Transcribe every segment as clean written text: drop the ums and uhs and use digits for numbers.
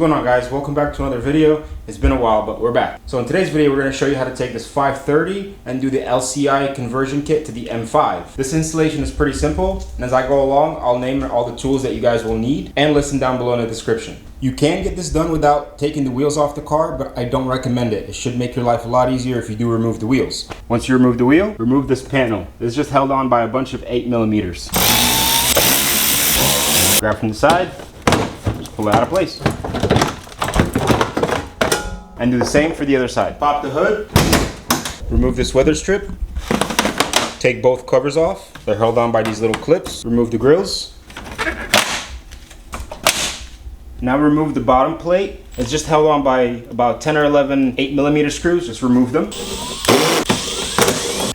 going on, guys? Welcome back to another video. It's been a while, but we're back. So in today's video, we're going to show you how to take this 530 and do the LCI conversion kit to the M5. This installation is pretty simple, and as I go along, I'll name all the tools that you guys will need and listen down below in the description. You can get this done without taking the wheels off the car, but I don't recommend it. It should make your life a lot easier if you do remove the wheels. Once you remove the wheel, remove this panel. It's just held on by a bunch of 8mm. Grab from the side, just pull it out of place. And do the same for the other side. Pop the hood, remove this weather strip, take both covers off. They're held on by these little clips. Remove the grills. Now remove the bottom plate. It's just held on by about 10 or 11 8mm screws. Just remove them.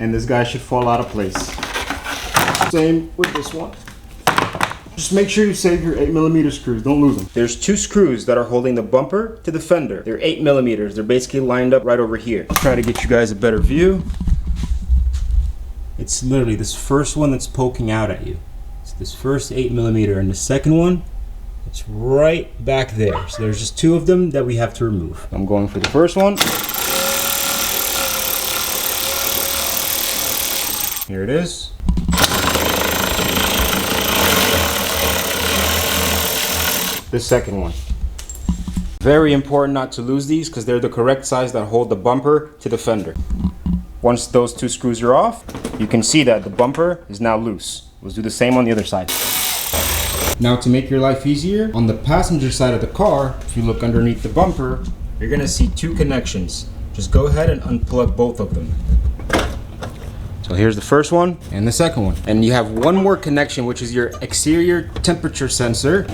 And this guy should fall out of place. Same with this one. Just make sure you save your 8mm screws, don't lose them. There's two screws that are holding the bumper to the fender. They're 8mm, they're basically lined up right over here. Try to get you guys a better view. It's literally this first one that's poking out at you. It's this first 8mm, and the second one, it's right back there. So there's just two of them that we have to remove. I'm going for the first one. Here it is. The second one. Very important not to lose these because they're the correct size that hold the bumper to the fender. Once those two screws are off, you can see that the bumper is now loose. We'll do the same on the other side. Now to make your life easier, on the passenger side of the car, if you look underneath the bumper, you're gonna see two connections. Just go ahead and unplug both of them. So here's the first one and the second one. And you have one more connection, which is your exterior temperature sensor.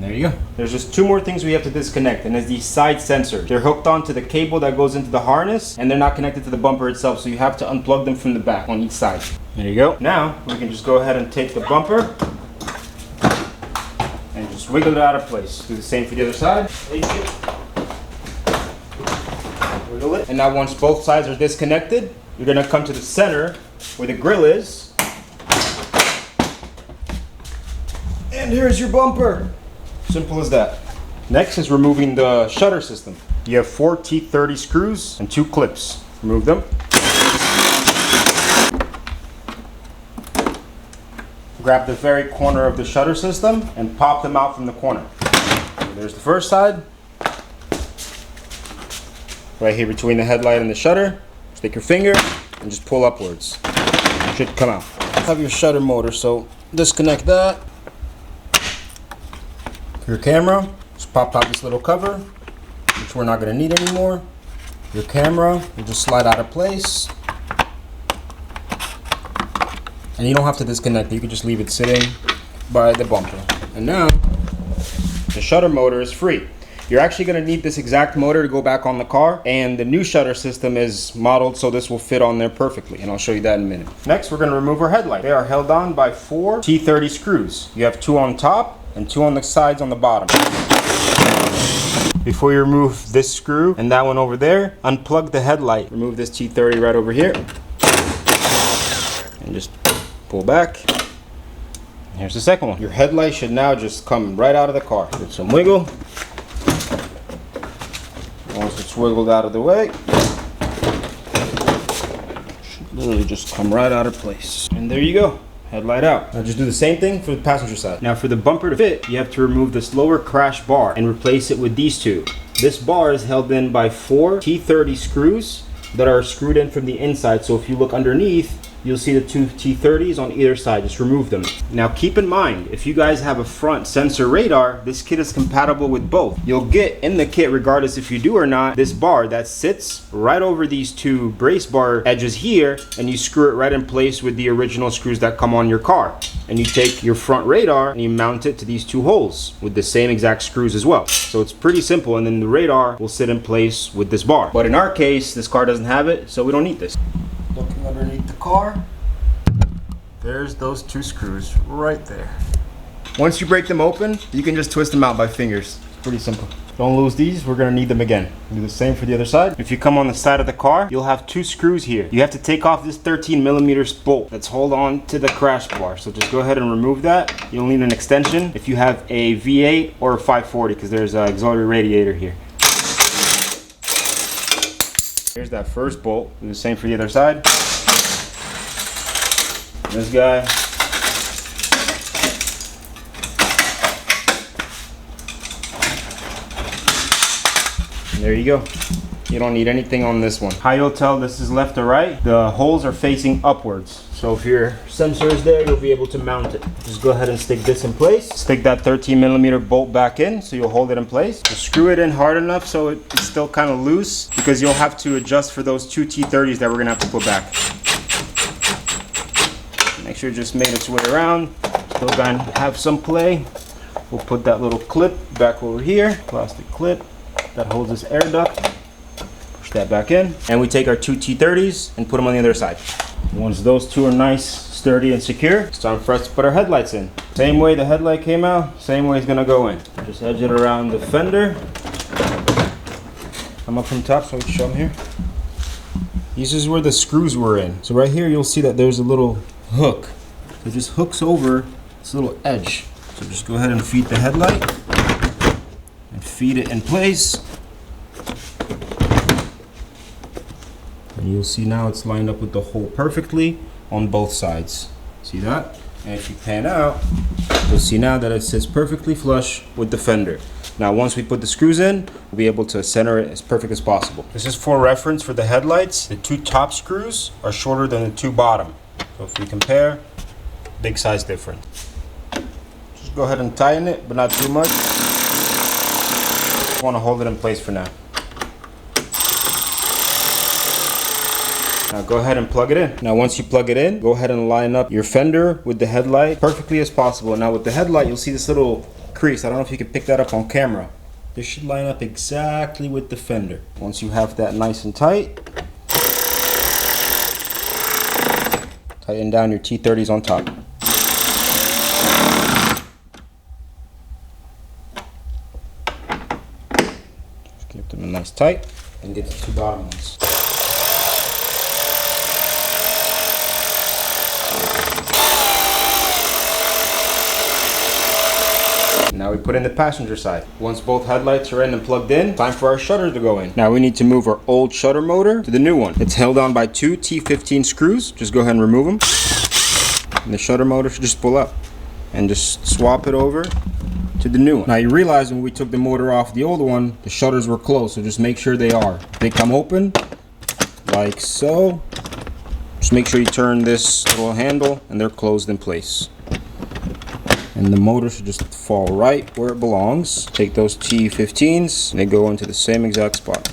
There you go. There's just two more things we have to disconnect, and it's these side sensors. They're hooked onto the cable that goes into the harness, and they're not connected to the bumper itself, so you have to unplug them from the back on each side. There you go. Now we can just go ahead and take the bumper and just wiggle it out of place. Do the same for the other side. Wiggle it. And now once both sides are disconnected, you're gonna come to the center where the grill is. And here's your bumper. Simple as that. Next is removing the shutter system. You have 4 T30 screws and 2 clips. Remove them. Grab the very corner of the shutter system and pop them out from the corner. So there's the first side. Right here between the headlight and the shutter. Just take your finger and just pull upwards. It should come out. Have your shutter motor, so disconnect that. Your camera, just pop out this little cover, which we're not going to need anymore. Your camera will just slide out of place. And you don't have to disconnect it, you can just leave it sitting by the bumper. And now, the shutter motor is free. You're actually going to need this exact motor to go back on the car, and the new shutter system is modeled so this will fit on there perfectly, and I'll show you that in a minute. Next, we're going to remove our headlight. They are held on by 4 T30 screws. You have 2 on top and 2 on the sides on the bottom. Before you remove this screw and that one over there, unplug the headlight. Remove this T30 right over here and just pull back. Here's the second one. Your headlight should now just come right out of the car. Give it some wiggle. Once it's wiggled out of the way, it should literally just come right out of place. And there you go. Headlight out. Now just do the same thing for the passenger side. Now for the bumper to fit, you have to remove this lower crash bar and replace it with these two. This bar is held in by 4 T30 screws that are screwed in from the inside. So if you look underneath, you'll see the 2 T30s on either side. Just remove them. Now keep in mind, if you guys have a front sensor radar, this kit is compatible with both. You'll get in the kit, regardless if you do or not, this bar that sits right over these 2 brace bar edges here, and you screw it right in place with the original screws that come on your car. And you take your front radar and you mount it to these 2 holes with the same exact screws as well. So it's pretty simple, and then the radar will sit in place with this bar. But in our case, this car doesn't have it, so we don't need this. Looking underneath the car, there's those 2 screws right there. Once you break them open, you can just twist them out by fingers. Pretty simple. Don't lose these, we're gonna need them again. Do the same for the other side. If you come on the side of the car, you'll have 2 screws here. You have to take off this 13mm bolt that's hold on to the crash bar. So just go ahead and remove that. You'll need an extension if you have a V8 or a 540 because there's an auxiliary radiator here. Here's that first bolt. Do the same for the other side. This guy. And there you go. You don't need anything on this one. How you'll tell this is left or right, the holes are facing upwards. So if your sensor is there, you'll be able to mount it. Just go ahead and stick this in place. Stick that 13mm bolt back in so you'll hold it in place. Just screw it in hard enough so it's still kind of loose because you'll have to adjust for those 2 T30s that we're gonna have to put back. Make sure it just made its way around. Still gonna have some play. We'll put that little clip back over here, plastic clip that holds this air duct. Push that back in. And we take our 2 T30s and put them on the other side. Once those 2 are nice, sturdy, and secure, it's time for us to put our headlights in. Same way the headlight came out, same way it's gonna go in. Just edge it around the fender. Come up from top so we can show them here. This is where the screws were in. So right here you'll see that there's a little hook. It just hooks over this little edge. So just go ahead and feed the headlight and feed it in place. And you'll see now it's lined up with the hole perfectly on both sides. See that? And if you pan out, you'll see now that it sits perfectly flush with the fender. Now once we put the screws in, we'll be able to center it as perfect as possible. This is for reference for the headlights. The 2 top screws are shorter than the 2 bottom. So if we compare, big size difference. Just go ahead and tighten it, but not too much. I want to hold it in place for now. Now go ahead and plug it in. Now once you plug it in, go ahead and line up your fender with the headlight perfectly as possible. Now with the headlight, you'll see this little crease. I don't know if you can pick that up on camera. This should line up exactly with the fender. Once you have that nice and tight, tighten down your T30s on top. Just give them a nice tight and get the 2 bottom ones. Now we put in the passenger side. Once both headlights are in and plugged in, time for our shutter to go in. Now we need to move our old shutter motor to the new one. It's held on by 2 T15 screws. Just go ahead and remove them. And the shutter motor should just pull up. And just swap it over to the new one. Now you realize when we took the motor off the old one, the shutters were closed, so just make sure they are. They come open, like so. Just make sure you turn this little handle and they're closed in place. And the motor should just fall right where it belongs. Take those T15s and they go into the same exact spot.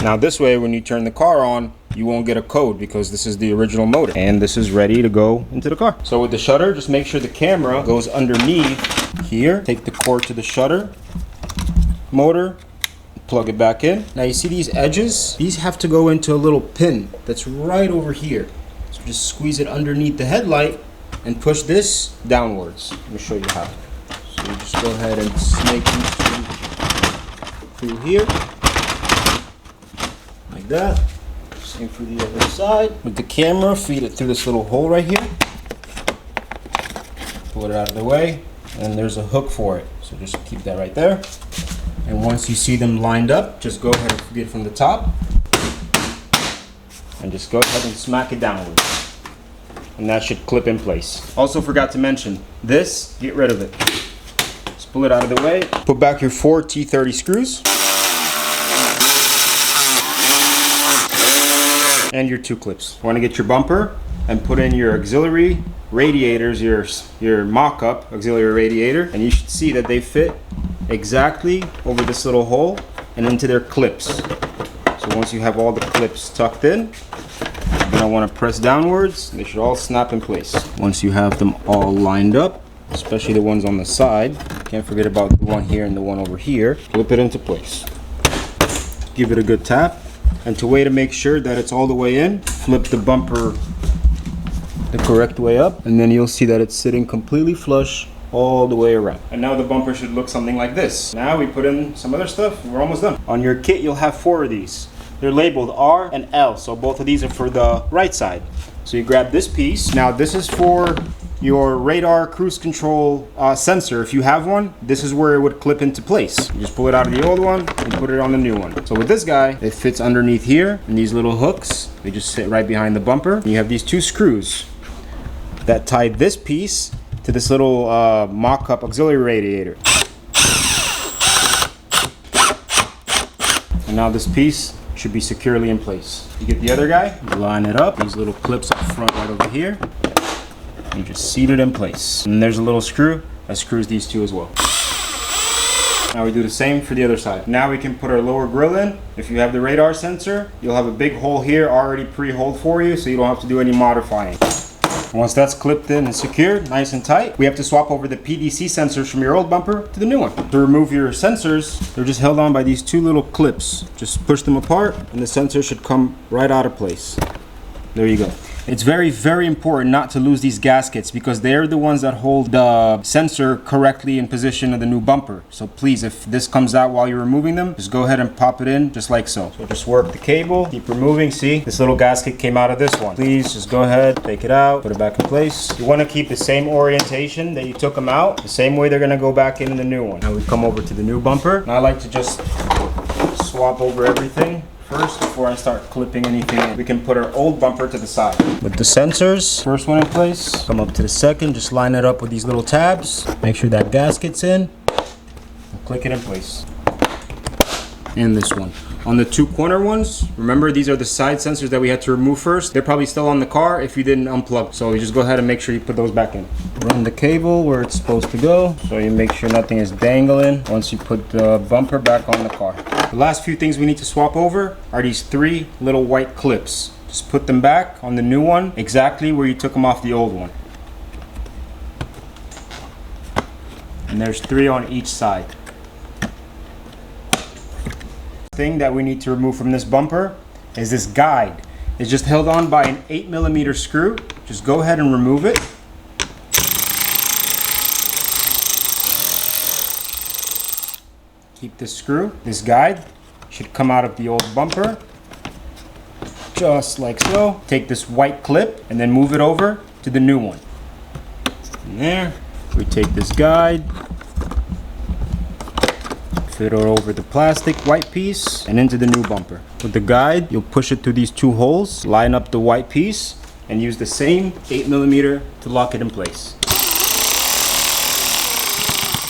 Now this way, when you turn the car on, you won't get a code because this is the original motor and this is ready to go into the car. So with the shutter, just make sure the camera goes underneath here. Take the cord to the shutter motor, plug it back in. Now you see these edges? These have to go into a little pin that's right over here. So just squeeze it underneath the headlight and push this downwards. Let me show you how. So you just go ahead and snake these 2 through here. Like that. Same for the other side. With the camera, feed it through this little hole right here. Pull it out of the way. And there's a hook for it. So just keep that right there. And once you see them lined up, just go ahead and get it from the top. And just go ahead and smack it downwards. And that should clip in place. Also forgot to mention, this, get rid of it. Just pull it out of the way. Put back your 4 T30 screws. And your 2 clips. You want to get your bumper and put in your auxiliary radiators, your mock-up auxiliary radiator. And you should see that they fit exactly over this little hole and into their clips. So once you have all the clips tucked in, you're gonna want to press downwards. They should all snap in place. Once you have them all lined up, especially the ones on the side, can't forget about the one here and the one over here, flip it into place. Give it a good tap. And to make sure that it's all the way in, flip the bumper the correct way up, and then you'll see that it's sitting completely flush all the way around. And now the bumper should look something like this. Now we put in some other stuff. We're almost done. On your kit, you'll have 4 of these. They're labeled R and L, so both of these are for the right side. So you grab this piece. Now this is for your radar cruise control sensor. If you have one, this is where it would clip into place. You just pull it out of the old one and put it on the new one. So with this guy, it fits underneath here, and these little hooks, they just sit right behind the bumper. And you have these 2 screws that tie this piece to this little mock-up auxiliary radiator. And now this piece should be securely in place. You get the other guy, you line it up, these little clips up front right over here. You just seat it in place. And there's a little screw that screws these 2 as well. Now we do the same for the other side. Now we can put our lower grille in. If you have the radar sensor, you'll have a big hole here already pre-holed for you, so you don't have to do any modifying. Once that's clipped in and secured, nice and tight, we have to swap over the PDC sensors from your old bumper to the new one. To remove your sensors, they're just held on by these 2 little clips. Just push them apart and the sensor should come right out of place. There you go. It's very, very important not to lose these gaskets because they're the ones that hold the sensor correctly in position of the new bumper. So please, if this comes out while you're removing them, just go ahead and pop it in just like so. So just work the cable, keep removing. See, this little gasket came out of this one. Please just go ahead, take it out, put it back in place. You want to keep the same orientation that you took them out, the same way they're going to go back in the new one. Now we come over to the new bumper. And I like to just swap over everything first before I start clipping anything in. We can put our old bumper to the side. With the sensors, first one in place, come up to the second, just line it up with these little tabs. Make sure that gasket's in, and click it in place. And this one. On the 2 corner ones, remember these are the side sensors that we had to remove first. They're probably still on the car if you didn't unplug. So you just go ahead and make sure you put those back in. Run the cable where it's supposed to go, so you make sure nothing is dangling once you put the bumper back on the car. The last few things we need to swap over are these 3 little white clips. Just put them back on the new one, exactly where you took them off the old one. And there's 3 on each side. Thing that we need to remove from this bumper is this guide. It's just held on by an 8mm screw. Just go ahead and remove it. Keep this screw. This guide should come out of the old bumper, just like so. Take this white clip and then move it over to the new one. And there, we take this guide, fit it over the plastic white piece and into the new bumper. With the guide, you'll push it through these 2 holes, line up the white piece, and use the same 8mm to lock it in place.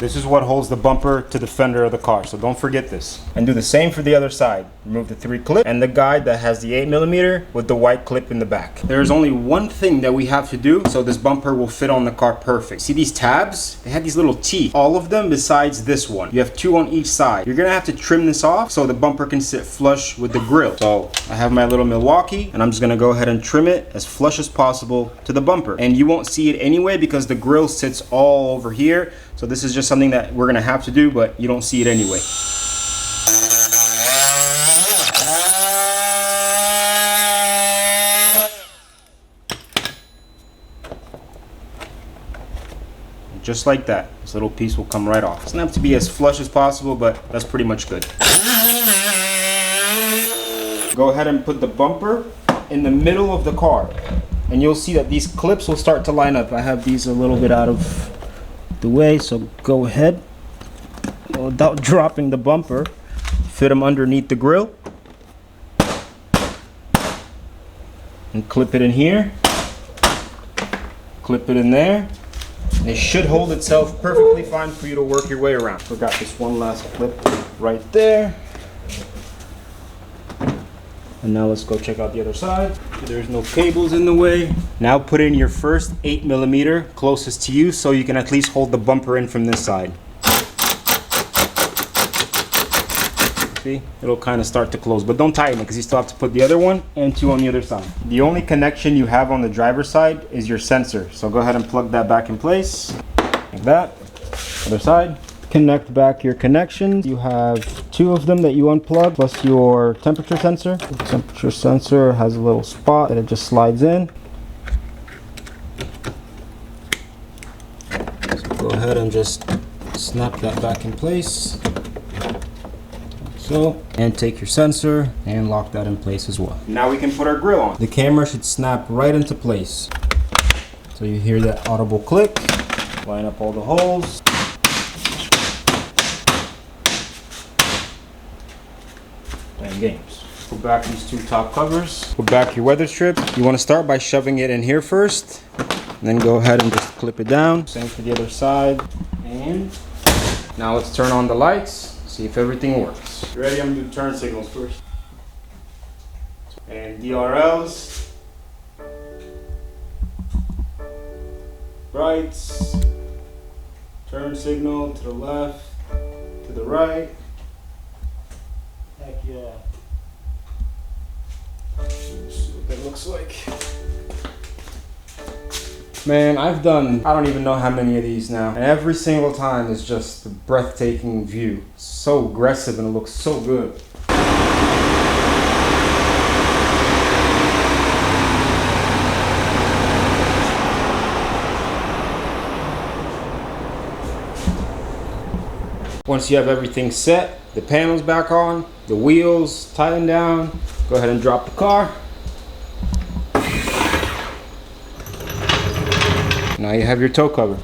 This is what holds the bumper to the fender of the car, so don't forget this. And do the same for the other side. Remove the 3 clips and the guide that has the 8mm with the white clip in the back. There's only one thing that we have to do so this bumper will fit on the car perfect. See these tabs? They have these little teeth. All of them besides this one. You have 2 on each side. You're gonna have to trim this off so the bumper can sit flush with the grille. So I have my little Milwaukee and I'm just gonna go ahead and trim it as flush as possible to the bumper. And you won't see it anyway because the grille sits all over here. So this is just something that we're gonna have to do, but you don't see it anyway. Just like that, this little piece will come right off. It doesn't have to be as flush as possible, but that's pretty much good. Go ahead and put the bumper in the middle of the car, and you'll see that these clips will start to line up. I have these a little bit out of the way, so go ahead without dropping the bumper, fit them underneath the grille and clip it in here, clip it in there. It should hold itself perfectly fine for you to work your way around. Forgot this one last clip right there. And now let's go check out the other side. There's no cables in the way. Now put in your first 8mm closest to you so you can at least hold the bumper in from this side. See, it'll kind of start to close, but don't tighten it because you still have to put the other one and 2 on the other side. The only connection you have on the driver's side is your sensor. So go ahead and plug that back in place, like that. Other side. Connect back your connections. You have 2 of them that you unplug, plus your temperature sensor. The temperature sensor has a little spot that it just slides in. ahead and just snap that back in place. So, and take your sensor and lock that in place as well. Now we can put our grill on. The camera should snap right into place. So you hear that audible click. Line up all the holes. Playing games. Put back these two top covers. Put back your weather strip. You want to start by shoving it in here first. And then go ahead and just clip it down. Same for the other side. And now let's turn on the lights. See if everything works. You ready? I'm gonna do turn signals first. And DRLs. Brights. Turn signal to the left, to the right. Heck yeah. Let's see what that looks like. Man, I've done, I don't even know how many of these now. And every single time is just a breathtaking view. It's so aggressive and it looks so good. Once you have everything set, the panels back on, the wheels tightened down, go ahead and drop the car. Now you have your tow cover.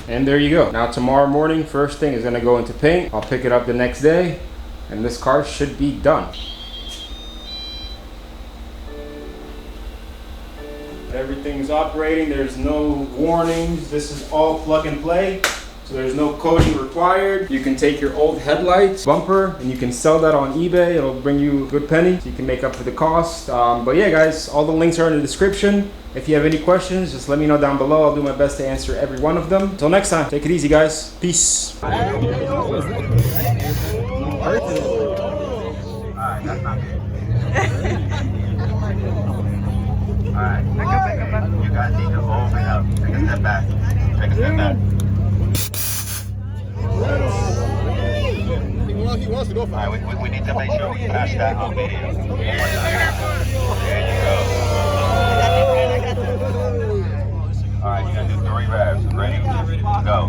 And there you go. Now tomorrow morning, first thing is gonna go into paint. I'll pick it up the next day, and this car should be done. Everything's operating, there's no warnings. This is all plug and play. So there's no coating required. You can take your old headlights, bumper, and you can sell that on eBay. It'll bring you a good penny, so you can make up for the cost. But yeah, guys, all the links are in the description. If you have any questions, just let me know down below. I'll do my best to answer every one of them. Until next time, take it easy, guys. Peace. Alright, you guys need to open up. Take a step back. Take a step back. He wants to go for it. Alright, we need to make sure we catch that on video. There you go. Alright, you gotta do 3 reps. Ready? Go.